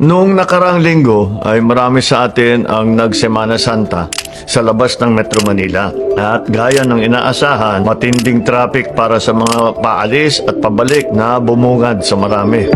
Noong nakaraang linggo ay marami sa atin ang nagsemana Santa sa labas ng Metro Manila. At gaya ng inaasahan, matinding traffic para sa mga paalis at pabalik na bumungad sa marami.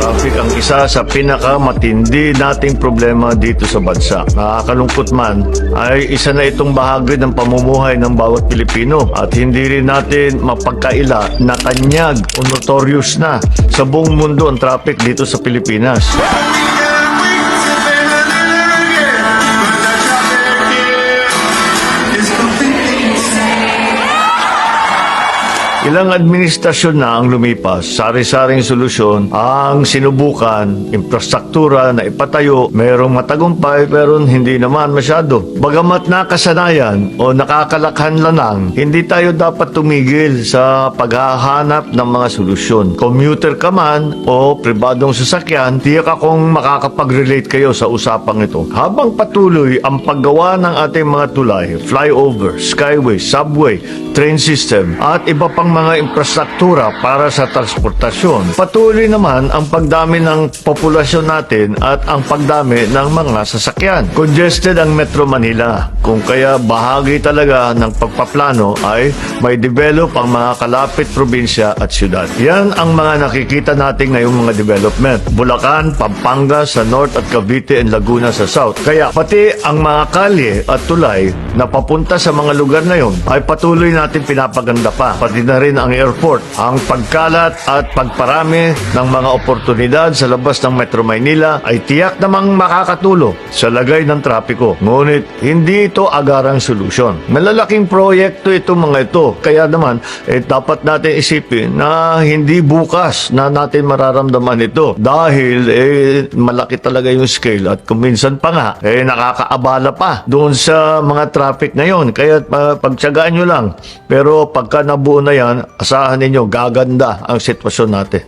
Traffic ang isa sa pinakamatindi nating problema dito sa bansa. Nakakalungkot man ay isa na itong bahagi ng pamumuhay ng bawat Pilipino at hindi rin natin mapagkaila na kanyag o notorious na sa buong mundo ang traffic dito sa Pilipinas. Ilang administrasyon na ang lumipas, sari-saring solusyon ang sinubukan, infrastruktura na ipatayo, mayroong matagumpay pero hindi naman masyado. Bagamat nakasanayan o nakakalakhan lang, hindi tayo dapat tumigil sa paghahanap ng mga solusyon. Commuter ka man o pribadong sasakyan, tiyak akong makakapag-relate kayo sa usapang ito. Habang patuloy ang paggawa ng ating mga tulay, flyover, skyway, subway, train system at iba pang mga infrastruktura para sa transportasyon. Patuloy naman ang pagdami ng populasyon natin at ang pagdami ng mga sasakyan. Congested ang Metro Manila, kung kaya bahagi talaga ng pagpaplano ay may develop ang mga kalapit probinsya at syudad. Yan ang mga nakikita natin ngayong mga development. Bulacan, Pampanga sa North at Cavite and Laguna sa South. Kaya pati ang mga kalye at tulay na papunta sa mga lugar na yon ay patuloy natin pinapaganda pa. Pati na rin ang airport. Ang pagkalat at pagparami ng mga oportunidad sa labas ng Metro Maynila ay tiyak namang makakatulong sa lagay ng trapiko. Ngunit hindi ito agarang solusyon. Malalaking proyekto ito mga ito. Kaya naman dapat natin isipin na hindi bukas na natin mararamdaman ito dahil malaki talaga yung scale at kuminsan pa nga nakakaabala pa doon sa mga traffic ngayon. Kaya pagtsagaan nyo lang. Pero pagka nabuo na yan, asahan ninyo, gaganda ang sitwasyon natin.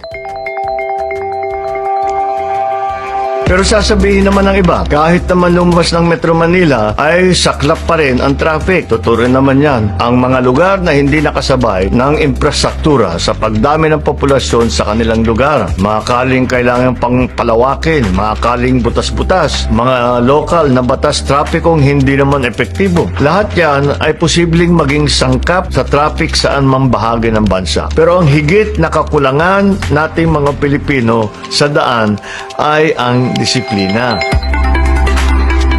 Pero sasabihin naman ng iba, kahit naman lumabas ng Metro Manila ay saklap pa rin ang traffic. Tuturin naman yan ang mga lugar na hindi nakasabay ng infrastruktura sa pagdami ng populasyon sa kanilang lugar. Mga kaling kailangan pang palawakin, mga kaling butas-butas, mga lokal na batas trapikong hindi naman epektibo. Lahat yan ay posibleng maging sangkap sa traffic saan mang bahagi ng bansa. Pero ang higit na kakulangan nating mga Pilipino sa daan ay ang disiplina.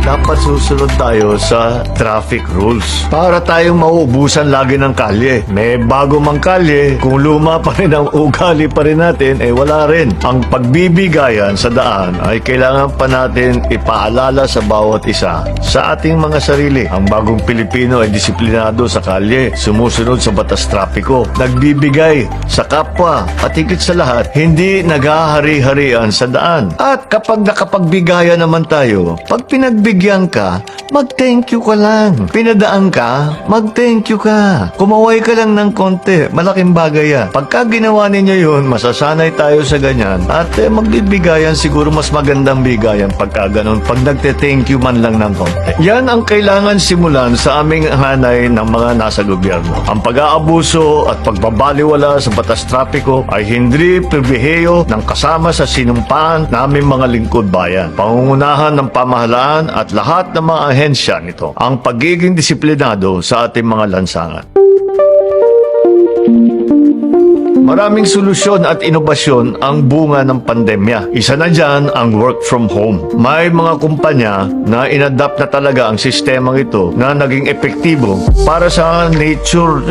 Dapat susunod tayo sa traffic rules para tayong mauubusan lagi ng kalye. May bago mang kalye, kung luma pa rin ang ugali pa rin natin, wala rin. Ang pagbibigayan sa daan ay kailangan pa natin ipaalala sa bawat isa sa ating mga sarili. Ang bagong Pilipino ay disiplinado sa kalye, sumusunod sa batas trapiko, nagbibigay sa kapwa at higit sa lahat, hindi naghahari-harian sa daan. At kapag nakapagbigayan naman tayo, pag pinagbigyan ka, mag-thank you ka lang. Pinadaan ka, mag-thank you ka. Kumaway ka lang ng konti, malaking bagay yan. Pagka ginawa ninyo yun, masasanay tayo sa ganyan. At magbibigayan, siguro mas magandang bigayan pagka ganun. Pag nagte-thank you man lang ng konti. Yan ang kailangan simulan sa aming hanay ng mga nasa gobyerno. Ang pag-aabuso at pagbabaliwala sa batas trapiko ay hindi pribilehiyo ng kasama sa sinumpaan naming mga lingkod bayan. Pangungunahan ng pamahalaan at lahat ng mga ahensya nito ang pagiging disiplinado sa ating mga lansangan. Maraming solusyon at inobasyon ang bunga ng pandemya. Isa na dyan ang work from home. May mga kumpanya na inadapt na talaga ang sistemang ito na naging epektibo para sa nature,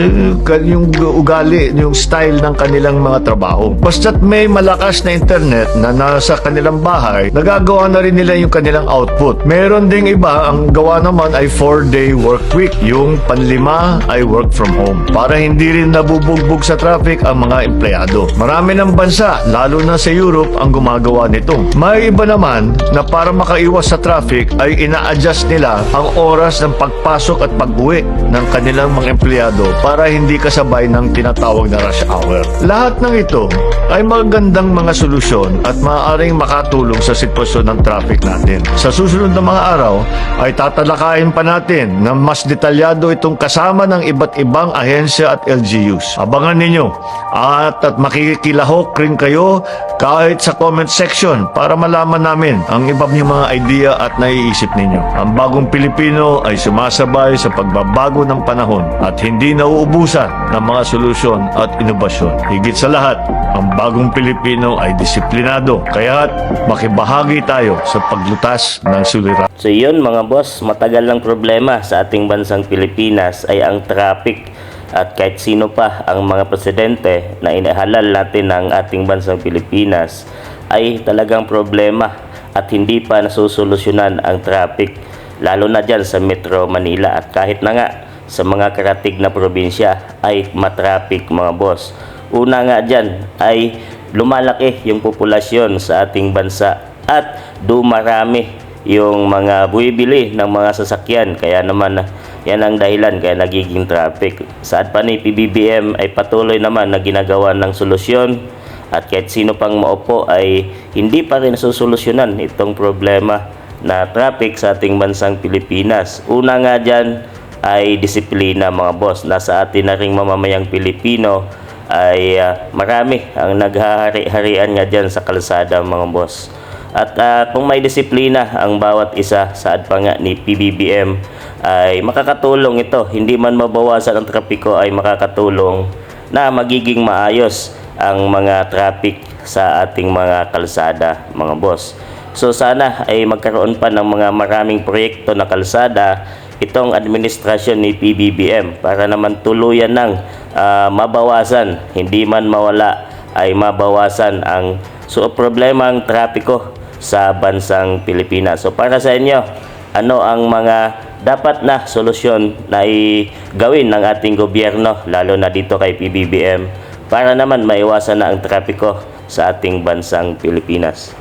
yung ugali, yung style ng kanilang mga trabaho. Basta't may malakas na internet na nasa kanilang bahay, nagagawa na rin nila yung kanilang output. Meron ding iba, ang gawa naman ay 4-day work week. Yung panlima ay work from home. Para hindi rin nabubugbog sa traffic ang mga empleyado. Marami ng bansa, lalo na sa Europe, ang gumagawa nito. May iba naman na para makaiwas sa traffic ay ina-adjust nila ang oras ng pagpasok at pag-uwi ng kanilang mga empleyado para hindi kasabay ng tinatawag na rush hour. Lahat ng ito ay magagandang mga solusyon at maaaring makatulong sa sitwasyon ng traffic natin. Sa susunod na mga araw ay tatalakayin pa natin na mas detalyado itong kasama ng iba't ibang ahensya at LGUs. Abangan ninyo at makikilahok rin kayo kahit sa comment section para malaman namin ang iba niyong mga idea at naiisip ninyo. Ang bagong Pilipino ay sumasabay sa pagbabago ng panahon at hindi nauubusan ng mga solusyon at inobasyon. Higit sa lahat, ang bagong Pilipino ay disiplinado, kaya't makibahagi tayo sa paglutas ng suliranin. So yun mga boss, matagal ng problema sa ating bansang Pilipinas ay ang traffic. At kahit sino pa ang mga presidente na inahalal natin ng ating bansang Pilipinas ay talagang problema at hindi pa nasusolusyonan ang traffic, lalo na dyan sa Metro Manila at kahit na nga sa mga karatig na probinsya ay matraffic mga boss. Una nga dyan ay lumalaki yung populasyon sa ating bansa at dumarami yung mga buwibili ng mga sasakyan, kaya naman yan ang dahilan kaya nagiging traffic. Saad pa ni PBBM ay patuloy naman na ginagawa ng solusyon at kahit sino pang maupo ay hindi pa rin nasusolusyonan itong problema na traffic sa ating bansang Pilipinas. Una nga dyan ay disiplina mga boss. Nasa atin na ring mamamayang Pilipino ay marami ang naghahari-harian nga dyan sa kalsada mga boss. At kung may disiplina ang bawat isa, saad pa nga ni PBBM, ay makakatulong ito. Hindi man mabawasan ang trapiko ay makakatulong na magiging maayos ang mga traffic sa ating mga kalsada mga boss. So sana ay magkaroon pa ng mga maraming proyekto na kalsada itong administrasyon ni PBBM para naman tuluyan ng mabawasan, hindi man mawala ay mabawasan ang problemang trapiko sa bansang Pilipinas. So para sa inyo, ano ang mga dapat na solusyon na gawin ng ating gobyerno, lalo na dito kay PBBM, para naman maiwasan na ang trapiko sa ating bansang Pilipinas?